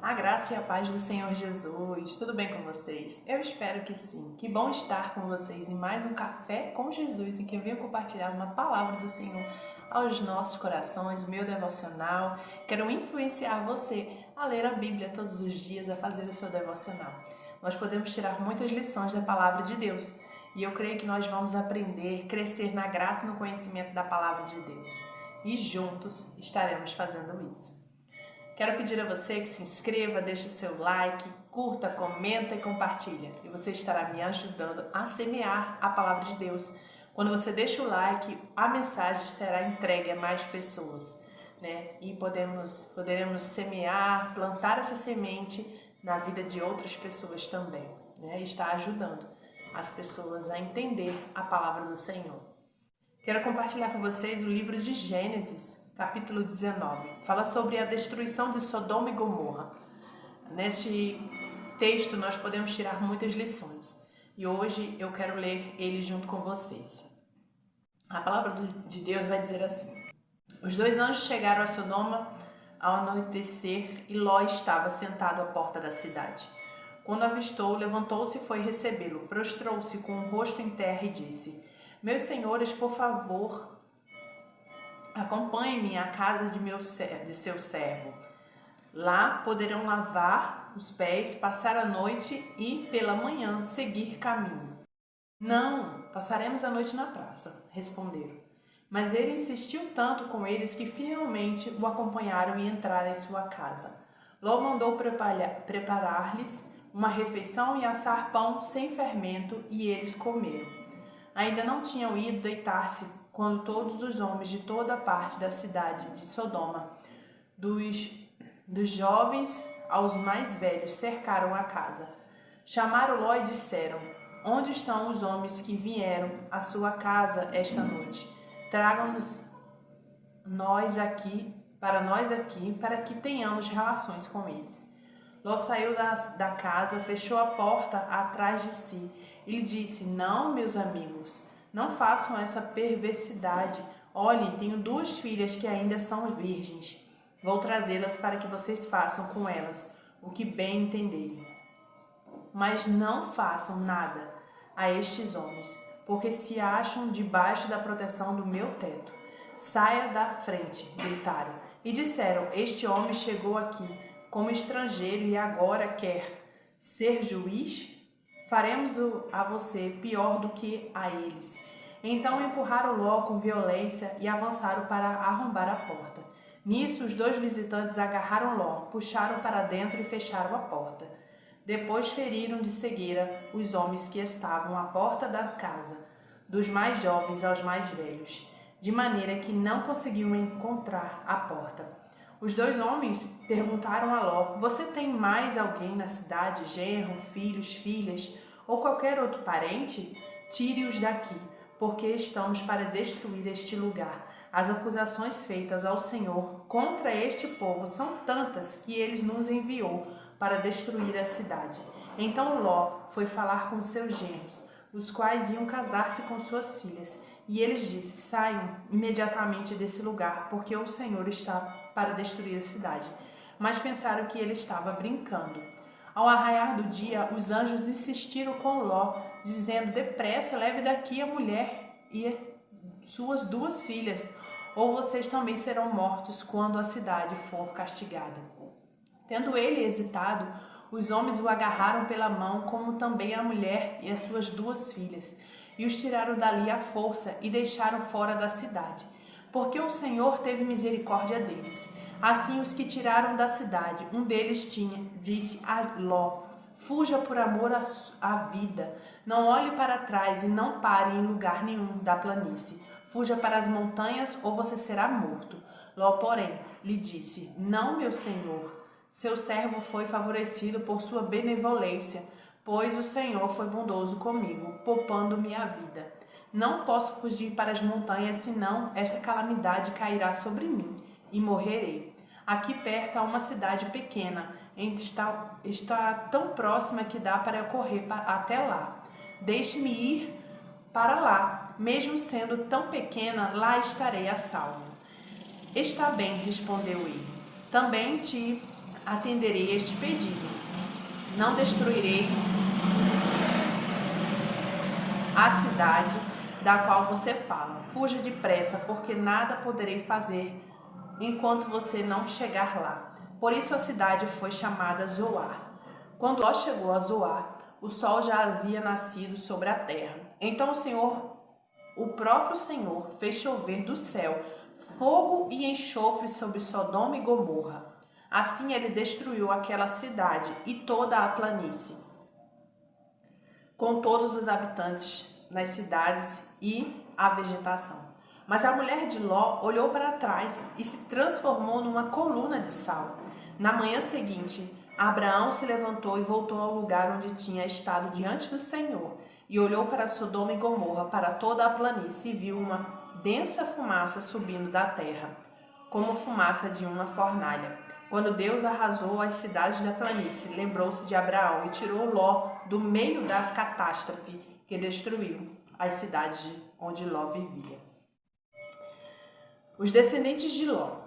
A graça e a paz do Senhor Jesus, tudo bem com vocês? Eu espero que sim. Que bom estar com vocês em mais um Café com Jesus, em que eu venho compartilhar uma palavra do Senhor aos nossos corações, o meu devocional. Quero influenciar você a ler a Bíblia todos os dias, a fazer o seu devocional. Nós podemos tirar muitas lições da palavra de Deus e eu creio que nós vamos aprender, crescer na graça e no conhecimento da palavra de Deus. E juntos estaremos fazendo isso. Quero pedir a você que se inscreva, deixe seu like, curta, comenta e compartilha. E você estará me ajudando a semear a palavra de Deus. Quando você deixa o like, a mensagem será entregue a mais pessoas, né? E poderemos semear, plantar essa semente na vida de outras pessoas também, né? E estar ajudando as pessoas a entender a palavra do Senhor. Quero compartilhar com vocês o livro de Gênesis, capítulo 19. Fala sobre a destruição de Sodoma e Gomorra. Neste texto nós podemos tirar muitas lições. E hoje eu quero ler ele junto com vocês. A palavra de Deus vai dizer assim: Os dois anjos chegaram a Sodoma ao anoitecer e Ló estava sentado à porta da cidade. Quando avistou, levantou-se e foi recebê-lo. Prostrou-se com o rosto em terra e disse: Meus senhores, por favor, acompanhem-me à casa de seu servo. Lá poderão lavar os pés, passar a noite e, pela manhã, seguir caminho. Não, passaremos a noite na praça, responderam. Mas ele insistiu tanto com eles que finalmente o acompanharam e entraram em sua casa. Ló mandou preparar-lhes uma refeição e assar pão sem fermento, e eles comeram. Ainda não tinham ido deitar-se quando todos os homens de toda a parte da cidade de Sodoma, dos jovens aos mais velhos, cercaram a casa. Chamaram Ló e disseram: Onde estão os homens que vieram à sua casa esta noite? Tragam-nos para que tenhamos relações com eles. Ló saiu da casa, fechou a porta atrás de si e lhe disse: Não, meus amigos, não façam essa perversidade. Olhem, tenho 2 filhas que ainda são virgens. Vou trazê-las para que vocês façam com elas o que bem entenderem. Mas não façam nada a estes homens, porque se acham debaixo da proteção do meu teto. Saia da frente, gritaram, e disseram: Este homem chegou aqui como estrangeiro e agora quer ser juiz? Faremos a você pior do que a eles. Então empurraram Ló com violência e avançaram para arrombar a porta. Nisso, os 2 visitantes agarraram Ló, puxaram para dentro e fecharam a porta. Depois feriram de cegueira os homens que estavam à porta da casa, dos mais jovens aos mais velhos, de maneira que não conseguiam encontrar a porta. Os 2 homens perguntaram a Ló: Você tem mais alguém na cidade, genro, filhos, filhas ou qualquer outro parente? Tire-os daqui, porque estamos para destruir este lugar. As acusações feitas ao Senhor contra este povo são tantas que ele nos enviou para destruir a cidade. Então Ló foi falar com seus genros, os quais iam casar-se com suas filhas, e eles disse: Saiam imediatamente desse lugar, porque o Senhor está para destruir a cidade. Mas pensaram que ele estava brincando. Ao arraiar do dia, os anjos insistiram com Ló, dizendo: Depressa, leve daqui a mulher e suas 2 filhas, ou vocês também serão mortos quando a cidade for castigada. Tendo ele hesitado, os homens o agarraram pela mão, como também a mulher e as suas 2 filhas, e os tiraram dali à força e deixaram fora da cidade, porque o Senhor teve misericórdia deles. Assim os que tiraram da cidade, um deles disse a Ló: Fuja por amor à vida, não olhe para trás e não pare em lugar nenhum da planície. Fuja para as montanhas ou você será morto. Ló, porém, lhe disse: Não, meu senhor. Seu servo foi favorecido por sua benevolência, pois o Senhor foi bondoso comigo, poupando-me a vida. Não posso fugir para as montanhas, senão esta calamidade cairá sobre mim, e morrerei. Aqui perto há uma cidade pequena, está tão próxima que dá para eu correr até lá. Deixe-me ir para lá, mesmo sendo tão pequena, lá estarei a salvo. Está bem, respondeu ele. Também te atenderei este pedido. Não destruirei a cidade da qual você fala. Fuja depressa, porque nada poderei fazer enquanto você não chegar lá. Por isso a cidade foi chamada Zoar. Quando Ló chegou a Zoar, o sol já havia nascido sobre a terra. Então o próprio Senhor, fez chover do céu fogo e enxofre sobre Sodoma e Gomorra. Assim ele destruiu aquela cidade e toda a planície, com todos os habitantes nas cidades e a vegetação. Mas a mulher de Ló olhou para trás e se transformou numa coluna de sal. Na manhã seguinte, Abraão se levantou e voltou ao lugar onde tinha estado diante do Senhor, e olhou para Sodoma e Gomorra, para toda a planície, e viu uma densa fumaça subindo da terra, como fumaça de uma fornalha. Quando Deus arrasou as cidades da planície, lembrou-se de Abraão e tirou Ló do meio da catástrofe que destruiu as cidades onde Ló vivia. Os descendentes de Ló,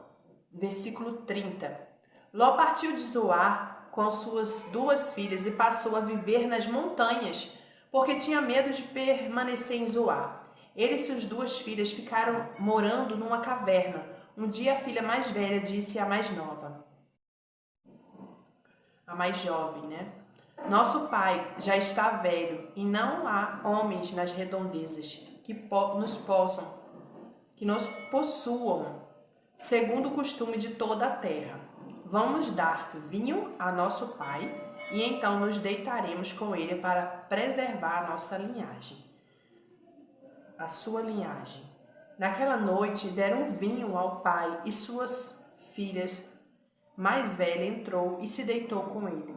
versículo 30. Ló partiu de Zoar com suas 2 filhas e passou a viver nas montanhas, porque tinha medo de permanecer em Zoar. Ele e suas 2 filhas ficaram morando numa caverna. Um dia a filha mais velha disse à mais nova, a mais jovem, né? Nosso pai já está velho e não há homens nas redondezas que nos possuam, segundo o costume de toda a terra. Vamos dar vinho a nosso pai e então nos deitaremos com ele para preservar a nossa linhagem, a sua linhagem. Naquela noite deram vinho ao pai e suas filhas mais velha entrou e se deitou com ele.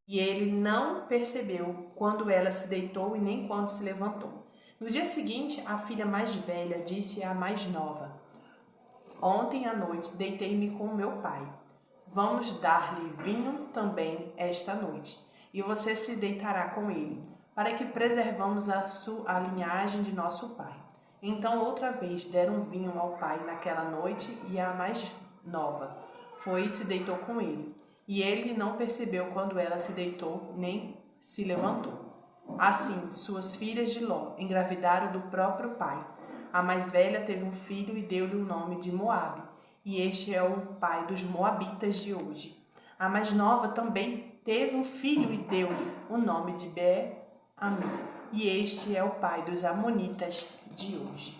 E ele não percebeu quando ela se deitou e nem quando se levantou. No dia seguinte, a filha mais velha disse à mais nova, ontem à noite deitei-me com meu pai. Vamos dar-lhe vinho também esta noite, e você se deitará com ele, para que preservamos a linhagem de nosso pai. Então outra vez deram vinho ao pai naquela noite, e a mais nova foi e se deitou com ele. E ele não percebeu quando ela se deitou, nem se levantou. Assim, suas filhas de Ló engravidaram do próprio pai. A mais velha teve um filho e deu-lhe o nome de Moabe, e este é o pai dos moabitas de hoje. A mais nova também teve um filho e deu-lhe o nome de Ben-Ammi, e este é o pai dos amonitas de hoje.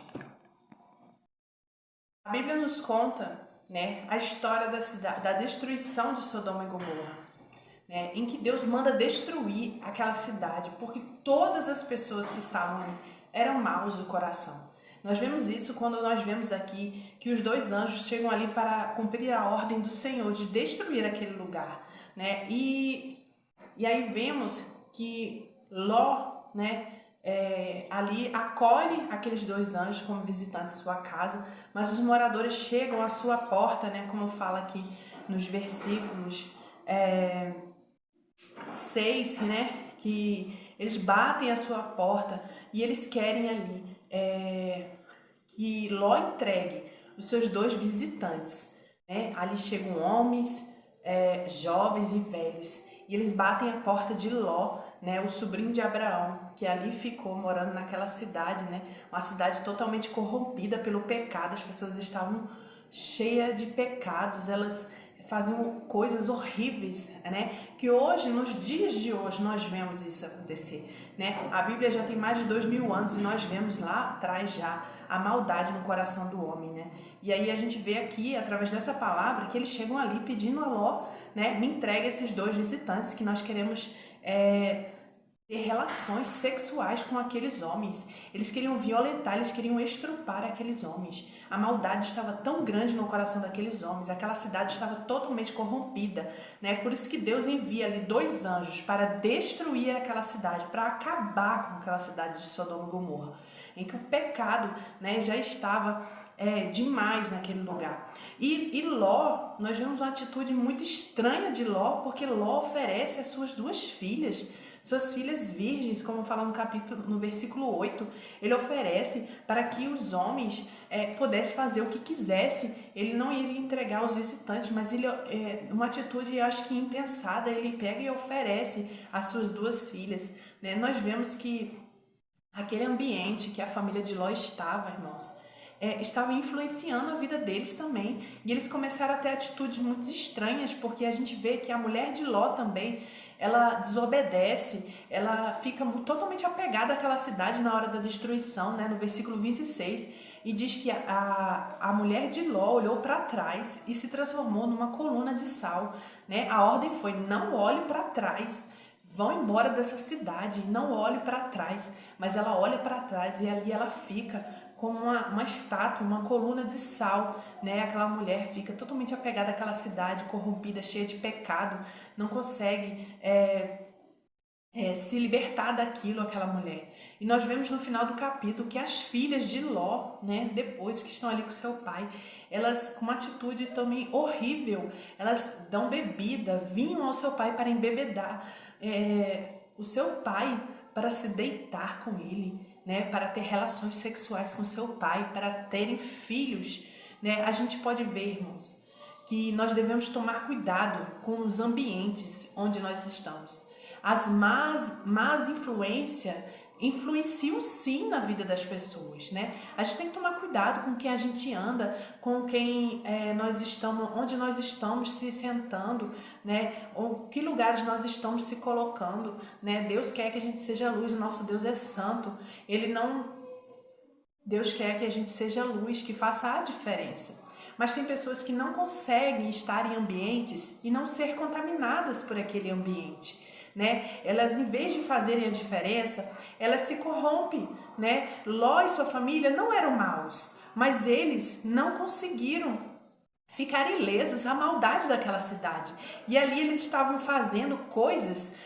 A Bíblia nos conta, né, a história da destruição de Sodoma e Gomorra, né, em que Deus manda destruir aquela cidade, porque todas as pessoas que estavam ali eram maus do coração. Nós vemos isso quando nós vemos aqui que os 2 anjos chegam ali para cumprir a ordem do Senhor de destruir aquele lugar, né? E aí vemos que Ló, né, ali acolhe aqueles 2 anjos como visitantes de sua casa, mas os moradores chegam à sua porta, né, como fala aqui nos versículos 6, né, que eles batem a sua porta e eles querem ali que Ló entregue os seus 2 visitantes, né? Ali chegam homens, jovens e velhos, e eles batem a porta de Ló, né, o sobrinho de Abraão, que ali ficou morando naquela cidade, né, uma cidade totalmente corrompida pelo pecado. As pessoas estavam cheias de pecados, elas faziam coisas horríveis, né, que hoje, nos dias de hoje, nós vemos isso acontecer, né? A Bíblia já tem mais de 2000 anos e nós vemos lá atrás já a maldade no coração do homem, né? E aí a gente vê aqui, através dessa palavra, que eles chegam ali pedindo a Ló, né, me entregue esses 2 visitantes que nós queremos ter relações sexuais com aqueles homens. Eles queriam violentar, eles queriam estrupar aqueles homens. A maldade estava tão grande no coração daqueles homens, aquela cidade estava totalmente corrompida, né? Por isso que Deus envia ali 2 anjos para destruir aquela cidade, para acabar com aquela cidade de Sodoma e Gomorra. em que o pecado, né, já estava demais naquele lugar. E Ló, nós vemos uma atitude muito estranha de Ló, porque Ló oferece as suas duas filhas, suas filhas virgens, como fala no versículo 8, ele oferece para que os homens pudessem fazer o que quisesse. Ele não iria entregar aos visitantes, mas ele, uma atitude, eu acho que impensada, ele pega e oferece as suas duas filhas, né? Nós vemos que aquele ambiente que a família de Ló estava, irmãos, estava influenciando a vida deles também. E eles começaram a ter atitudes muito estranhas, porque a gente vê que a mulher de Ló também, ela desobedece, ela fica totalmente apegada àquela cidade na hora da destruição, né? No versículo 26, e diz que a mulher de Ló olhou para trás e se transformou numa coluna de sal, né? A ordem foi: não olhe para trás, vão embora dessa cidade, não olhe para trás. Mas ela olha para trás e ali ela fica como uma estátua, uma coluna de sal, né? Aquela mulher fica totalmente apegada àquela cidade corrompida, cheia de pecado, não consegue se libertar daquilo, aquela mulher. E nós vemos no final do capítulo que as filhas de Ló, né, depois que estão ali com seu pai, elas, com uma atitude também horrível, elas dão bebida, vinho ao seu pai para embebedar o seu pai, para se deitar com ele, né, para ter relações sexuais com seu pai, para terem filhos, né? A gente pode ver, irmãos, que nós devemos tomar cuidado com os ambientes onde nós estamos. As más influências influenciam sim na vida das pessoas, né? A gente tem que tomar cuidado com quem a gente anda, com quem nós estamos, onde nós estamos se sentando, né? Ou que lugares nós estamos se colocando, né? Deus quer que a gente seja luz, o nosso Deus é santo. Deus quer que a gente seja luz, que faça a diferença. Mas tem pessoas que não conseguem estar em ambientes e não ser contaminadas por aquele ambiente, né? Elas, em vez de fazerem a diferença, elas se corrompem, né? Ló e sua família não eram maus, mas eles não conseguiram ficar ilesos à maldade daquela cidade. E ali eles estavam fazendo coisas,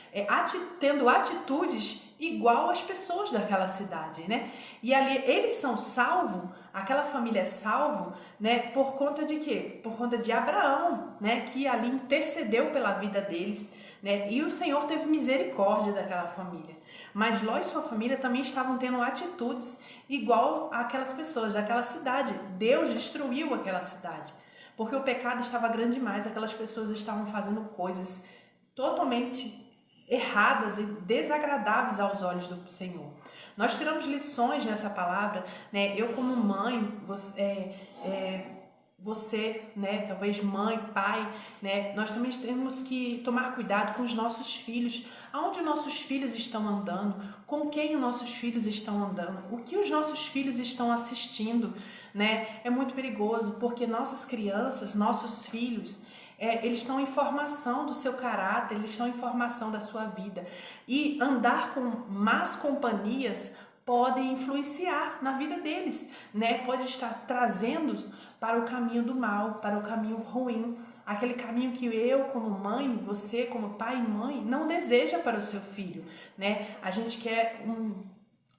tendo atitudes igual às pessoas daquela cidade, né? E ali eles são salvos, aquela família é salvo, né? Por conta de quê? Por conta de Abraão, né? Que ali intercedeu pela vida deles, né? E o Senhor teve misericórdia daquela família. Mas Ló e sua família também estavam tendo atitudes igual àquelas pessoas daquela cidade. Deus destruiu aquela cidade, porque o pecado estava grande demais. Aquelas pessoas estavam fazendo coisas totalmente erradas e desagradáveis aos olhos do Senhor. Nós tiramos lições nessa palavra, né? Eu como mãe, você, né, talvez mãe, pai, né, nós também temos que tomar cuidado com os nossos filhos, aonde nossos filhos estão andando, com quem os nossos filhos estão andando, o que os nossos filhos estão assistindo, né? É muito perigoso, porque nossas crianças, nossos filhos, eles estão em formação do seu caráter, eles estão em formação da sua vida, e andar com más companhias pode influenciar na vida deles, né? Pode estar trazendo-os para o caminho do mal, para o caminho ruim, aquele caminho que eu como mãe, você como pai e mãe não deseja para o seu filho, né? A gente quer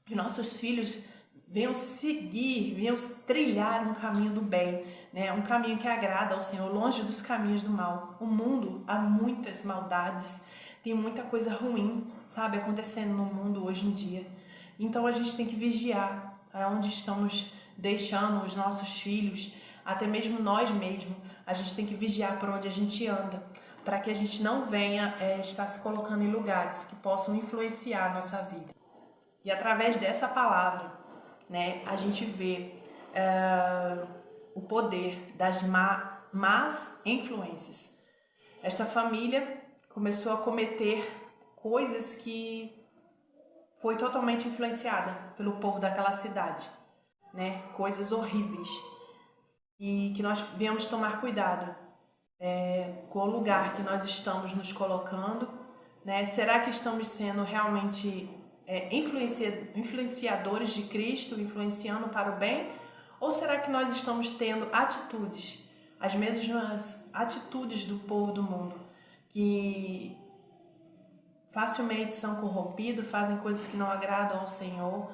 que nossos filhos venham seguir, venham trilhar um caminho do bem, né? Um caminho que agrada ao Senhor, longe dos caminhos do mal. O mundo há muitas maldades, tem muita coisa ruim, sabe, acontecendo no mundo hoje em dia. Então a gente tem que vigiar para onde estamos deixando os nossos filhos, até mesmo nós mesmos. A gente tem que vigiar por onde a gente anda, para que a gente não venha estar se colocando em lugares que possam influenciar a nossa vida. E através dessa palavra, né, a gente vê o poder das más influências. Esta família começou a cometer coisas que foi totalmente influenciada pelo povo daquela cidade, né? Coisas horríveis, e que nós viemos tomar cuidado com o lugar que nós estamos nos colocando, né? Será que estamos sendo realmente influenciadores de Cristo, influenciando para o bem? Ou será que nós estamos tendo atitudes, as mesmas atitudes do povo do mundo, que facilmente são corrompidos, fazem coisas que não agradam ao Senhor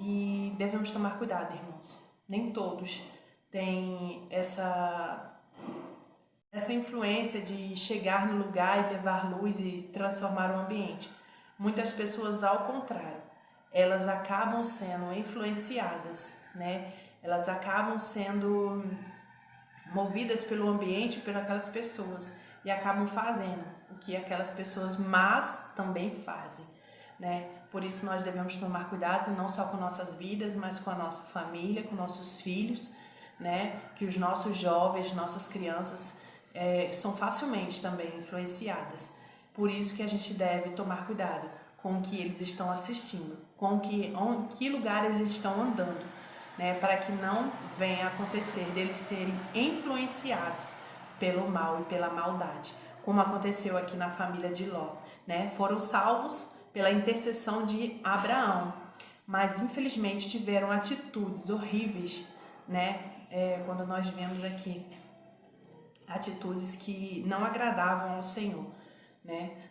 E devemos tomar cuidado, irmãos. Nem todos têm essa influência de chegar no lugar e levar luz e transformar o ambiente. Muitas pessoas, ao contrário, elas acabam sendo influenciadas, né? Elas acabam sendo movidas pelo ambiente, por aquelas pessoas, e acabam fazendo o que aquelas pessoas más também fazem, né? Por isso nós devemos tomar cuidado não só com nossas vidas, mas com a nossa família, com nossos filhos, né? Que os nossos jovens, nossas crianças são facilmente também influenciadas. Por isso que a gente deve tomar cuidado com o que eles estão assistindo, com que lugar eles estão andando, né? Para que não venha a acontecer deles serem influenciados pelo mal e pela maldade, como aconteceu aqui na família de Ló, né? Foram salvos pela intercessão de Abraão, mas infelizmente tiveram atitudes horríveis, né? Quando nós vemos aqui atitudes que não agradavam ao Senhor, né?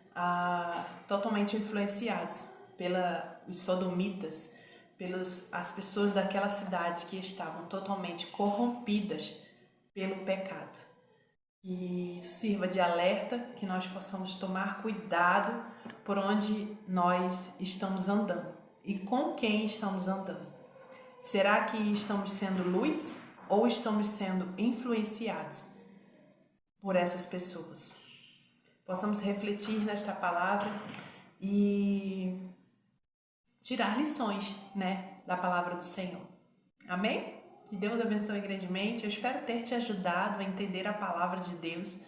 Totalmente influenciados pelos sodomitas, as pessoas daquela cidade que estavam totalmente corrompidas pelo pecado. E isso sirva de alerta, que nós possamos tomar cuidado por onde nós estamos andando e com quem estamos andando. Será que estamos sendo luz ou estamos sendo influenciados por essas pessoas? Possamos refletir nesta palavra e tirar lições, né, da palavra do Senhor. Amém? Que Deus abençoe grandemente. Eu espero ter te ajudado a entender a palavra de Deus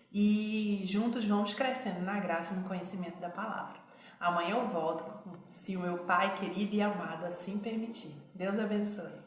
e juntos vamos crescendo na graça e no conhecimento da palavra. Amanhã eu volto, se o meu Pai querido e amado assim permitir. Deus abençoe.